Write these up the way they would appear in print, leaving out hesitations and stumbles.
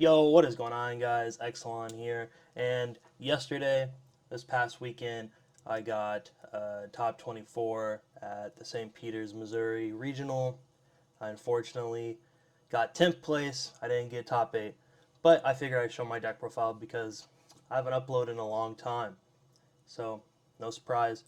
Yo, what is going on, guys? Exelon here. And this past weekend, I got top 24 at the St. Peter's, Missouri Regional. I unfortunately got 10th place. I didn't get top 8, but I figured I'd show my deck profile because I haven't uploaded in a long time. So, no surprise.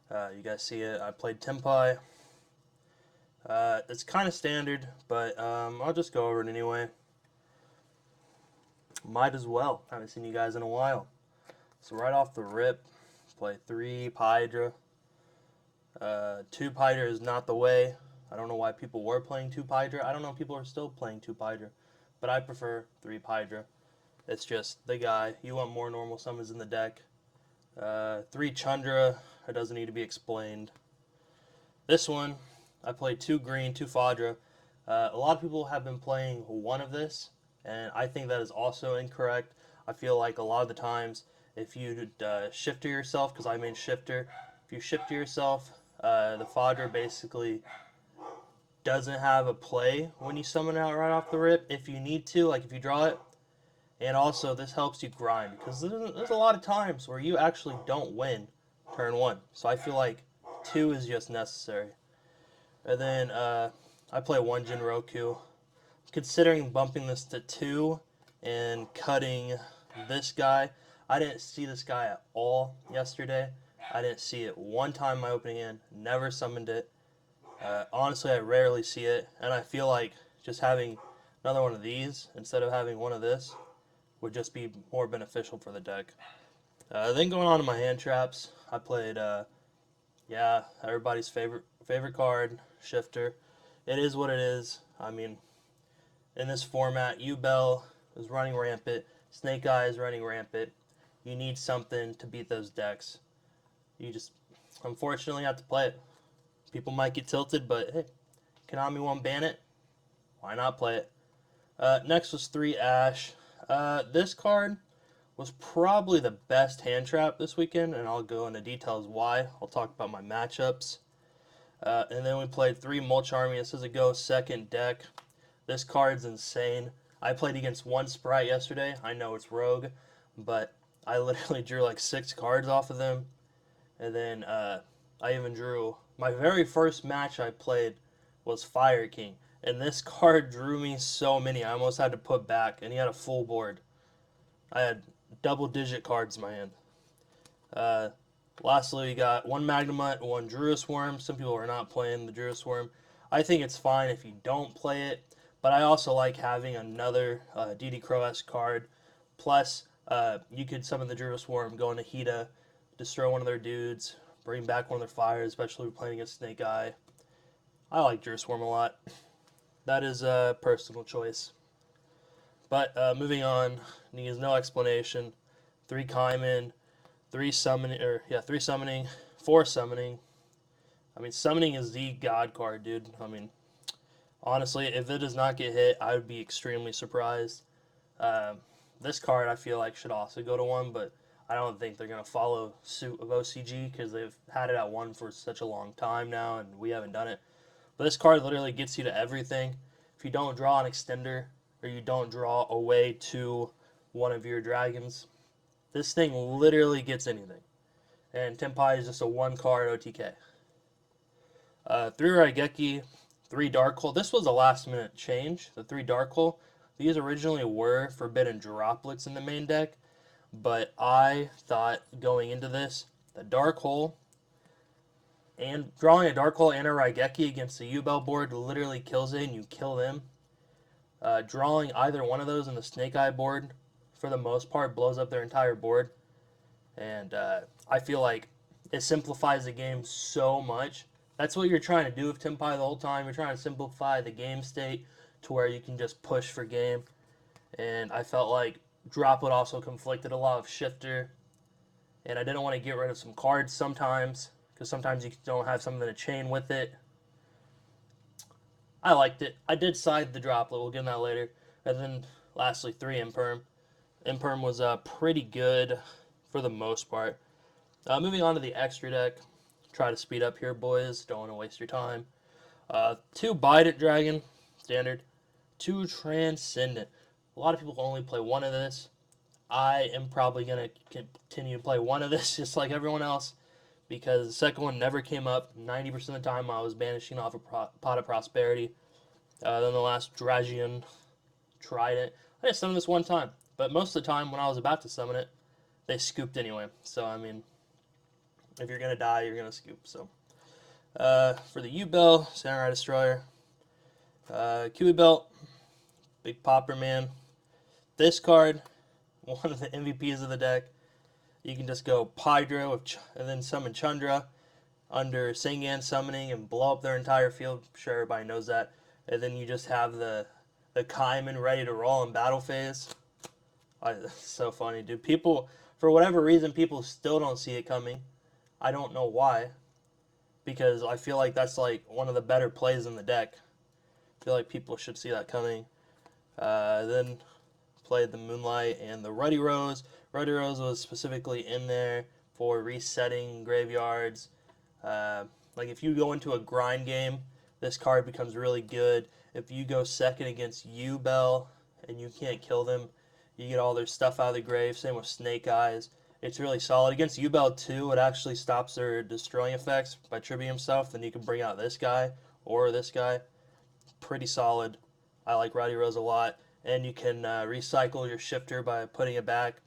You guys see it. I played Tenpai. It's kind of standard, but I'll just go over it anyway. Might as well. Haven't seen you guys in a while. So right off the rip, play 3 Pydra. 2 Pydra is not the way. I don't know why people were playing 2 Pydra. I don't know if people are still playing 2 Pydra. But I prefer 3 Pydra. It's just the guy. You want more normal summons in the deck. 3 Chandra. It doesn't need to be explained. This one, I played 2 green, 2 Fadra. A lot of people have been playing one of this, and I think that is also incorrect. I feel like a lot of the times, if you shifter yourself, because I mean shifter, if you shifter yourself, the Fodder basically doesn't have a play when you summon it out right off the rip. If you need to, like if you draw it, and also this helps you grind, because there's a lot of times where you actually don't win turn 1. So I feel like 2 is just necessary. And then I play 1 Jinroku. Considering bumping this to 2 and cutting this guy, I didn't see this guy at all yesterday. I didn't see it one time in my opening hand. Never summoned it. Honestly, I rarely see it, and I feel like just having another one of these instead of having one of this would just be more beneficial for the deck. Then going on to my hand traps, I played everybody's favorite card, Shifter. It is what it is. I mean, in this format, yugioh is running rampant. Snake Eye is running rampant. You need something to beat those decks. You just, unfortunately, have to play it. People might get tilted, but hey, Konami won't ban it. Why not play it? Next was 3 Ash. This card was probably the best hand trap this weekend, and I'll go into details why. I'll talk about my matchups. And then we played 3 Mulch Army. This is a go second deck. This card's insane. I played against 1 Sprite yesterday. I know it's Rogue, but I literally drew like 6 cards off of them. And then I even drew... My very first match I played was Fire King. And this card drew me so many. I almost had to put back. And he had a full board. I had double-digit cards in my hand. Lastly, we got 1 Magnemite, 1 Druid Worm. Some people are not playing the Druid Worm. I think it's fine if you don't play it, but I also like having another DD Crow-esque card. Plus, you could summon the Druid Worm, go into Hita, destroy one of their dudes, bring back one of their fires, especially if you're playing against Snake Eye. I like Druid Worm a lot. That is a personal choice. But moving on, needs no explanation. 3 Kaiman, 3 summoning, 4 summoning. I mean, summoning is the god card, dude. I mean, honestly, if it does not get hit, I would be extremely surprised. This card, I feel like, should also go to 1, but I don't think they're going to follow suit of OCG because they've had it at 1 for such a long time now, and we haven't done it. But this card literally gets you to everything. If you don't draw an extender, or you don't draw away to one of your dragons, this thing literally gets anything. And Tenpai is just a 1 card OTK. 3 Raigeki, 3 Dark Hole. This was a last minute change, the 3 Dark Hole. These originally were forbidden droplets in the main deck, but I thought going into this, the Dark Hole, and drawing a Dark Hole and a Raigeki against the yugioh board literally kills it and you kill them. Drawing either one of those in the Snake Eye board, for the most part, blows up their entire board. And I feel like it simplifies the game so much. That's what you're trying to do with Tenpai the whole time. You're trying to simplify the game state to where you can just push for game. And I felt like Droplet also conflicted a lot of Shifter. And I didn't want to get rid of some cards sometimes, because sometimes you don't have something to chain with it. I liked it. I did side the Droplet. We'll get in that later. And then lastly, 3 Imperm. Imperm was pretty good for the most part. Moving on to the extra deck. Try to speed up here, boys. Don't want to waste your time. 2 Bident Dragon, standard. 2 Transcendent. A lot of people only play one of this. I am probably going to continue to play one of this just like everyone else because the second one never came up. 90% of the time I was banishing off a Pot of Prosperity. Then the last Dragion tried it. I just summoned this one time, but most of the time when I was about to summon it, they scooped anyway. So, I mean, if you're going to die, you're going to scoop. So, for the U-Bell, Samurai Destroyer, Kiwi Belt, Big Popper Man. This card, one of the MVPs of the deck. You can just go Pydro and then summon Chandra under Sangan summoning and blow up their entire field. I'm sure everybody knows that. And then you just have the Kaiman ready to roll in battle phase. It's so funny, dude. People, for whatever reason, people still don't see it coming. I don't know why. Because I feel like that's like one of the better plays in the deck. I feel like people should see that coming. Then played the Moonlight and the Ruddy Rose. Ruddy Rose was specifically in there for resetting graveyards. Like if you go into a grind game, this card becomes really good. If you go second against U-Bell and you can't kill them, you get all their stuff out of the grave. Same with Snake Eyes. It's really solid. Against U-Bell too, it actually stops their destroying effects by tripping himself. Then you can bring out this guy or this guy. Pretty solid. I like Ruddy Rose a lot. And you can recycle your shifter by putting it back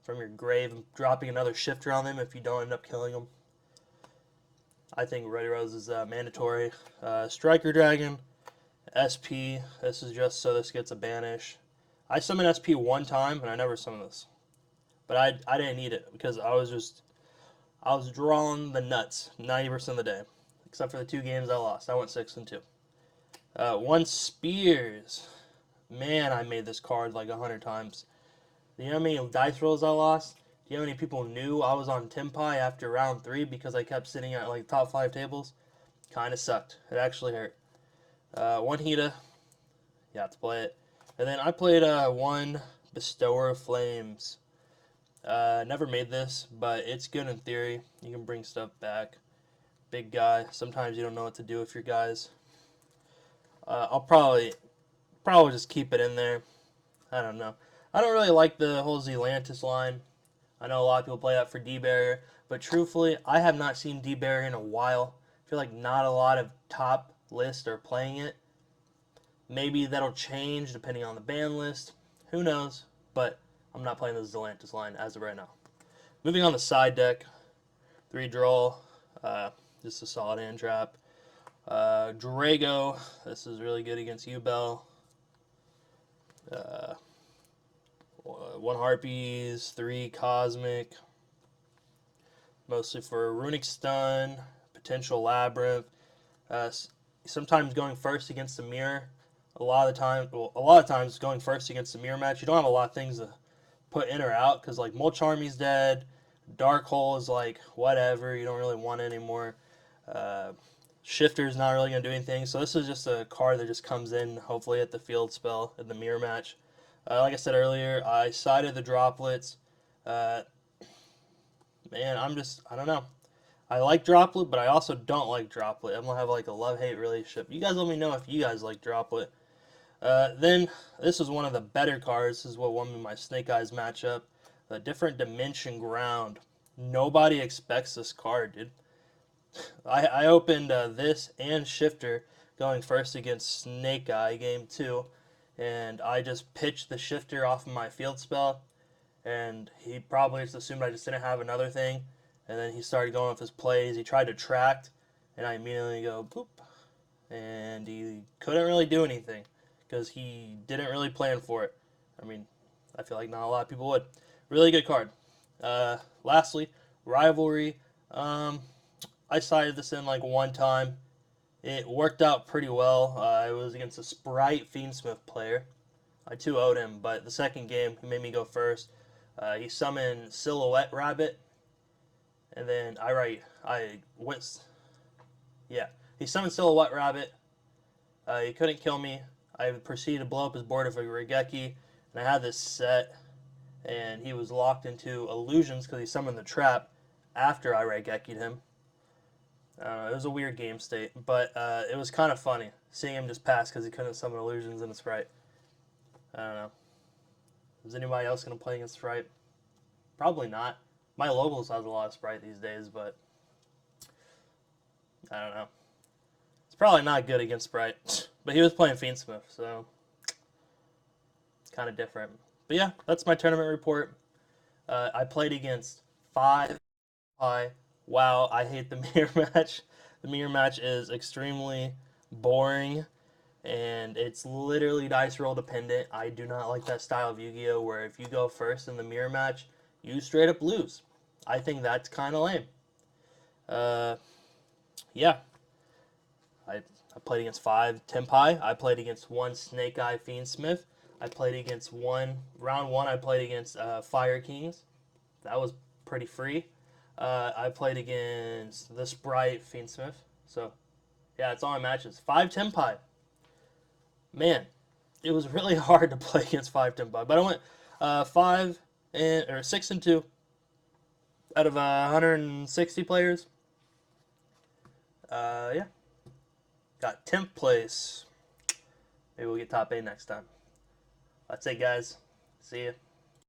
from your grave and dropping another shifter on them if you don't end up killing them. I think Ruddy Rose is mandatory. Striker Dragon, SP. This is just so this gets a banish. I summoned SP one time and I never summoned this, but I didn't need it because I was drawing the nuts 90% of the day, except for the 2 games I lost. I went 6-2. One Spears. Man, I made this card like 100 times. Do you know how many dice rolls I lost? Do you know how many people knew I was on Tenpai after round 3 because I kept sitting at like top 5 tables? Kind of sucked. It actually hurt. One Hita. You have to play it. And then I played one Bestower of Flames. Never made this, but it's good in theory. You can bring stuff back. Big guy. Sometimes you don't know what to do with your guys. I'll probably just keep it in there. I don't know. I don't really like the whole Zelantis line. I know a lot of people play that for D-Barrier, but truthfully, I have not seen D-Barrier in a while. I feel like not a lot of top lists are playing it. Maybe that'll change depending on the ban list. Who knows? But I'm not playing the Zelantis line as of right now. Moving on to side deck. 3 draw. Just a solid hand trap. Drago. This is really good against U-Bell. 1 Harpies, 3 Cosmic. Mostly for Runic Stun, potential Labyrinth. Sometimes going first against the mirror. A lot of times going first against the mirror match, you don't have a lot of things to put in or out because like Mulch Army's dead. Dark Hole is like whatever. You don't really want it anymore. Shifter's not really going to do anything. So this is just a card that just comes in hopefully at the field spell in the mirror match. Like I said earlier, I sided the droplets. Man, I don't know. I like Droplet, but I also don't like Droplet. I'm going to have like a love-hate relationship. You guys let me know if you guys like Droplet. Then, this is one of the better cards. This is what won me my Snake Eyes matchup. The Different Dimension Ground. Nobody expects this card, dude. I opened this and Shifter going first against Snake Eye game 2. And I just pitched the Shifter off of my field spell. And he probably just assumed I just didn't have another thing. And then he started going with his plays. He tried to tract. And I immediately go, boop. And he couldn't really do anything. Because he didn't really plan for it. I mean, I feel like not a lot of people would. Really good card. Lastly, Rivalry. I sided this in like one time. It worked out pretty well. It was against a Sprite Fiendsmith player. I 2-0'd him, but the second game, he made me go first. He summoned Silhouette Rabbit, and then he summoned Silhouette Rabbit. He couldn't kill me. I proceeded to blow up his board with a Regeki, and I had this set, and he was locked into illusions because he summoned the trap after I Regeki'd him. It was a weird game state, but it was kind of funny seeing him just pass because he couldn't summon illusions in a Sprite. I don't know. Is anybody else going to play against Sprite? Probably not. My locals has a lot of Sprite these days, but I don't know. It's probably not good against Sprite. But he was playing Fiendsmith, so it's kind of different. But yeah, that's my tournament report. I played against 5 Tenpai. Wow, I hate the mirror match. The mirror match is extremely boring, and it's literally dice roll dependent. I do not like that style of Yu-Gi-Oh! Where if you go first in the mirror match, you straight up lose. I think that's kind of lame. Uh, yeah, I played against 5 Tenpai. I played against 1 Snake Eye Fiendsmith. I played against round 1. I played against Fire Kings. That was pretty free. I played against the Sprite Fiendsmith. So yeah, it's all my matches. 5 Tenpai. Man, it was really hard to play against 5 Tenpai, but I went 6-2 out of 160 players. Yeah, got 10th place. Maybe we'll get top 8 next time. That's it, guys. See ya.